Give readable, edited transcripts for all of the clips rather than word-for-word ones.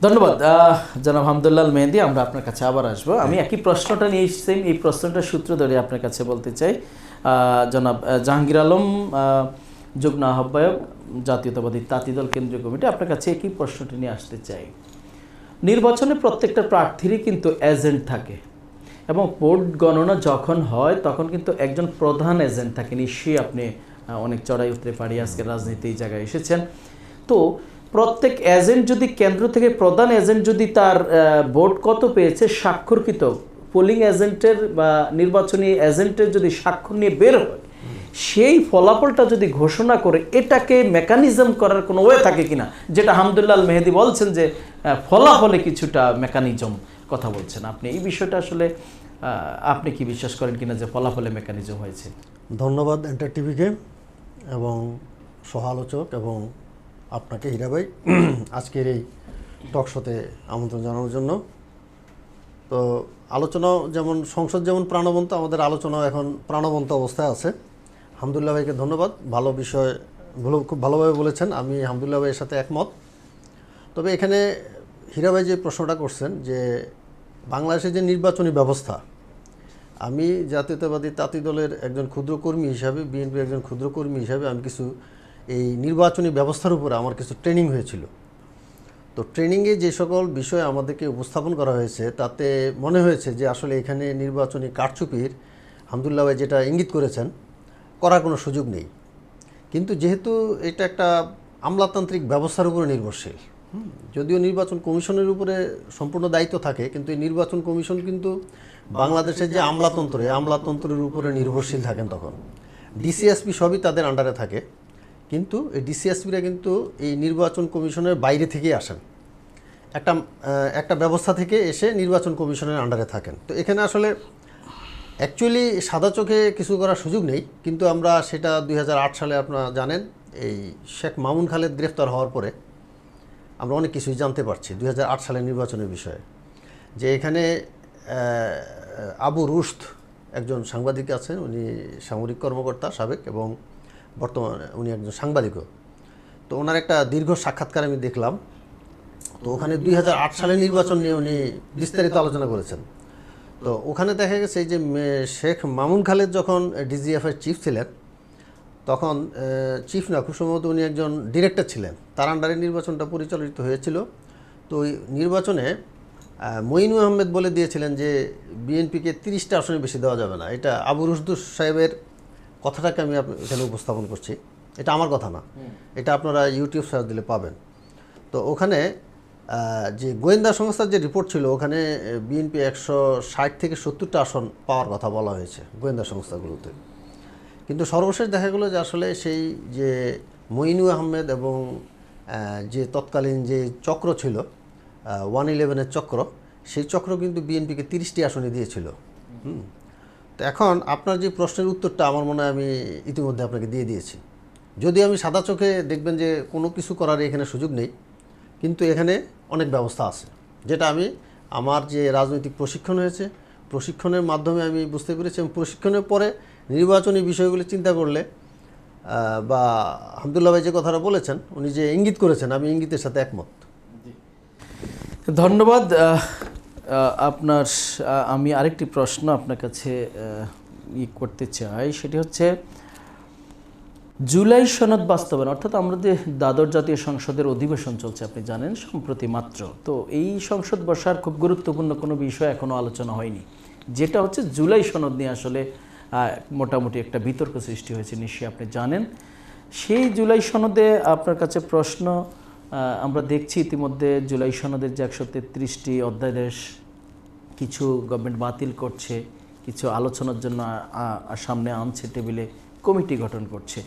ধন্যবাদ জনাব হামদুল্লাহ মেহেদী। আমরা আপনার কাছে আবার আসবো। আমি একই প্রশ্নটা নিয়ে এসেছি, এই প্রশ্নটার সূত্র ধরে আপনার কাছে বলতে চাই। জনাব জাহাঙ্গীর আলম, যুগ্ম আহ্বায়ক, জাতীয়তাবাদী তাঁতিদল কেন্দ্রীয় কমিটি, আপনার কাছে একই প্রশ্নটি নিয়ে আসতে চাই। নির্বাচনে প্রত্যেকটা প্রার্থীরই কিন্তু এজেন্ট থাকে এবং ভোট গণনা যখন হয় তখন কিন্তু একজন প্রধান এজেন্ট থাকে। নিশ্চয়ই আপনি অনেক চড়াই উতরে পাড়ি আজকে রাজনীতি এই জায়গায় এসেছেন। তো প্রত্যেক এজেন্ট যদি কেন্দ্র থেকে প্রধান এজেন্ট যদি তার ভোট কত পেয়েছে স্বাক্ষরকৃত পোলিং এজেন্টের বা নির্বাচনী এজেন্টের যদি স্বাক্ষর নিয়ে বের হয়, সেই ফলাফলটা যদি ঘোষণা করে, এটাকে মেকানিজম করার কোনো ওয়ে থাকে কিনা, যেটা হামদুল্লাহ মেহেদী বলছেন যে ফলাফলে কিছুটা মেকানিজম কথা বলছেন আপনি, এই বিষয়টা আসলে আপনি কি বিশ্বাস করেন কিনা যে ফলাফলে মেকানিজম হয়েছে? ধন্যবাদ এন্টার টিভিকে এবং সহ-আলোচক এবং আপনাকে হীরা ভাই আজকের এই টক শোতে আমন্ত্রণ জানানোর জন্য। তো আলোচনাও যেমন সংসদ যেমন প্রাণবন্ত, আমাদের আলোচনাও এখন প্রাণবন্ত অবস্থায় আছে। হামদুল্লাহ ভাইকে ধন্যবাদ, ভালো বিষয় খুব ভালোভাবে বলেছেন, আমি হামদুল্লাহ ভাইয়ের সাথে একমত। তবে এখানে হীরা ভাই যে প্রশ্নটা করছেন যে বাংলাদেশের যে নির্বাচনী ব্যবস্থা, আমি জাতীয়তাবাদী তাঁতি দলের একজন ক্ষুদ্র কর্মী হিসাবে, বিএনপির একজন ক্ষুদ্র কর্মী হিসাবে আমি কিছু এই নির্বাচনী ব্যবস্থার উপরে আমার কিছু ট্রেনিং হয়েছিল। তো ট্রেনিংয়ে যে সকল বিষয় আমাদেরকে উপস্থাপন করা হয়েছে তাতে মনে হয়েছে যে আসলে এখানে নির্বাচনী কারচুপির হামদুল্লাহ ভাই যেটা ইঙ্গিত করেছেন করার কোনো সুযোগ নেই। কিন্তু যেহেতু এটা একটা আমলাতান্ত্রিক ব্যবস্থার উপরে নির্ভরশীল, যদিও নির্বাচন কমিশনের উপরে সম্পূর্ণ দায়িত্ব থাকে, কিন্তু এই নির্বাচন কমিশন কিন্তু বাংলাদেশের যে আমলাতন্ত্র, এই আমলাতন্ত্রের উপরে নির্ভরশীল থাকেন। তখন ডিসিএসপি সবই তাদের আন্ডারে থাকে, কিন্তু এই ডিসিএসপিরা কিন্তু এই নির্বাচন কমিশনের বাইরে থেকেই আসেন, একটা ব্যবস্থা থেকে এসে নির্বাচন কমিশনের আন্ডারে থাকেন। তো এখানে আসলে অ্যাকচুয়ালি সাদা চোখে কিছু করার সুযোগ নেই, কিন্তু আমরা সেটা 2008 সালে আপনারা জানেন এই শেখ মামুন খালেদ গ্রেফতার হওয়ার পরে আমরা অনেক কিছুই জানতে পারছি 2008 সালের নির্বাচনের বিষয়ে। যে এখানে আবু রুশদ একজন সাংবাদিক আছেন, উনি সামরিক কর্মকর্তা সাবেক এবং বর্তমানে উনি একজন সাংবাদিকও। তো ওনার একটা দীর্ঘ সাক্ষাৎকার আমি দেখলাম। তো ওখানে 2008 সালের নির্বাচন নিয়ে উনি বিস্তারিত আলোচনা করেছেন। তো ওখানে দেখা গেছে যে শেখ মামুন খালেদ যখন ডিজিএফের চিফ ছিলেন, তখন চিফ না, খুব সম্ভবত উনি একজন ডিরেক্টর ছিলেন, তার আন্ডারে নির্বাচনটা পরিচালিত হয়েছিল। তো ওই নির্বাচনে মঈনুল আহমেদ বলে দিয়েছিলেন যে বিএনপিকে 30টা আসনে বেশি দেওয়া যাবে না। এটা আবু রুশদুর সাহেবের কথাটাকে আমি এখানে উপস্থাপন করছি, এটা আমার কথা না, এটা আপনারা ইউটিউব সার্চ দিলে পাবেন। তো ওখানে যে গোয়েন্দা সংস্থার যে রিপোর্ট ছিল, ওখানে বিএনপি 160 থেকে 70টা আসন পাওয়ার কথা বলা হয়েছে গোয়েন্দা সংস্থাগুলোতে। কিন্তু সর্বশেষ দেখা গেলো যে আসলে সেই যে মঈনুল আহমেদ এবং যে তৎকালীন যে চক্র ছিল 111-এর চক্র, সেই চক্র কিন্তু বিএনপিকে 30টি আসনে দিয়েছিল। তো এখন আপনার যে প্রশ্নের উত্তরটা আমার মনে হয় আমি ইতিমধ্যে আপনাকে দিয়ে দিয়েছি। যদি আমি সাদা চোখে দেখবেন যে কোনো কিছু করার এখানে সুযোগ নেই, কিন্তু এখানে অনেক ব্যবস্থা আছে, যেটা আমি আমার যে রাজনৈতিক প্রশিক্ষণ হয়েছে, প্রশিক্ষণের মাধ্যমে আমি বুঝতে পেরেছি। এবং প্রশিক্ষণের পরে নির্বাচনী বিষয়গুলি চিন্তা করলে বা হামদুল্লাহ ভাই যে কথাটা বলেছেন, উনি যে ইঙ্গিত করেছেন, আমি ইঙ্গিতের সাথে একমত। ধন্যবাদ আপনার। আমি আরেকটি প্রশ্ন আপনার কাছে করতে চাই, সেটি হচ্ছে জুলাই সনদ বাস্তবায়ন, অর্থাৎ আমরা যে দ্বাদশ জাতীয় সংসদের অধিবেশন চলছে আপনি জানেন সম্প্রতি মাত্র, তো এই সংসদ বসার খুব গুরুত্বপূর্ণ কোনো বিষয় এখনও আলোচনা হয়নি, যেটা হচ্ছে জুলাই সনদ নিয়ে আসলে মোটামুটি একটা বিতর্ক সৃষ্টি হয়েছে, নিশ্চয়ই আপনি জানেন। সেই জুলাই সনদে আপনার কাছে প্রশ্ন, আমরা দেখছি ইতিমধ্যে জুলাই সনদের যে 133টি অধ্যাদেশ কিছু গভর্নমেন্ট বাতিল করছে, কিছু আলোচনার জন্য সামনে আনছে, টেবিলে কমিটি গঠন করছে।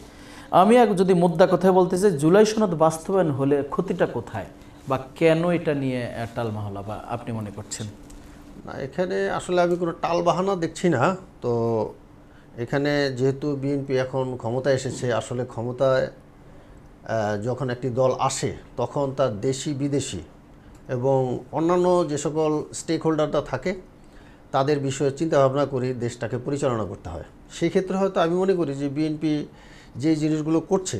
আমি যদি মুদ্রা কথায় বলতে চাই, জুলাই সনদ বাস্তবায়ন হলে ক্ষতিটা কোথায় বা কেন এটা নিয়ে টালবাহানা বা আপনি মনে করছেন? না, এখানে আসলে আমি কোনো টালবাহানা দেখছি না। তো এখানে যেহেতু বিএনপি এখন ক্ষমতায় এসেছে, আসলে ক্ষমতায় যখন একটি দল আসে তখন তার দেশি বিদেশি এবং অন্যান্য যে সকল স্টেক হোল্ডাররা থাকে তাদের বিষয়ে চিন্তাভাবনা করি দেশটাকে পরিচালনা করতে হয়। সেই ক্ষেত্রে হয়তো আমি মনে করি যে বিএনপি যে জিনিসগুলো করছে,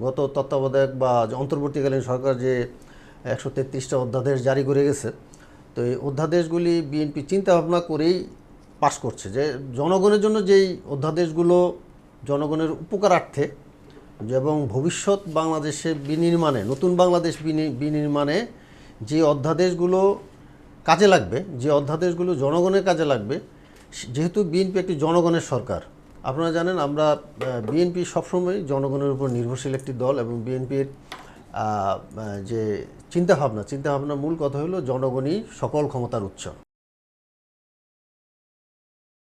গত তত্ত্বাবধায়ক বা অন্তর্বর্তীকালীন সরকার যে 133টা অধ্যাদেশ জারি করে গেছে। তো এই অধ্যাদেশগুলি বিএনপি চিন্তা ভাবনা করেই পাশ করছে, যে জনগণের জন্য যেই অধ্যাদেশগুলো জনগণের উপকারার্থে এবং ভবিষ্যৎ বাংলাদেশে বিনির্মাণে, নতুন বাংলাদেশ বিনির্মাণে যে অধ্যাদেশগুলো কাজে লাগবে, যে অধ্যাদেশগুলো জনগণের কাজে লাগবে, যেহেতু বিএনপি একটি জনগণের সরকার, আপনারা জানেন আমরা বিএনপি সবসময় জনগণের উপর নির্ভরশীল একটি দল, এবং বিএনপির যে চিন্তাভাবনা মূল কথা হলো জনগণই সকল ক্ষমতার উৎস।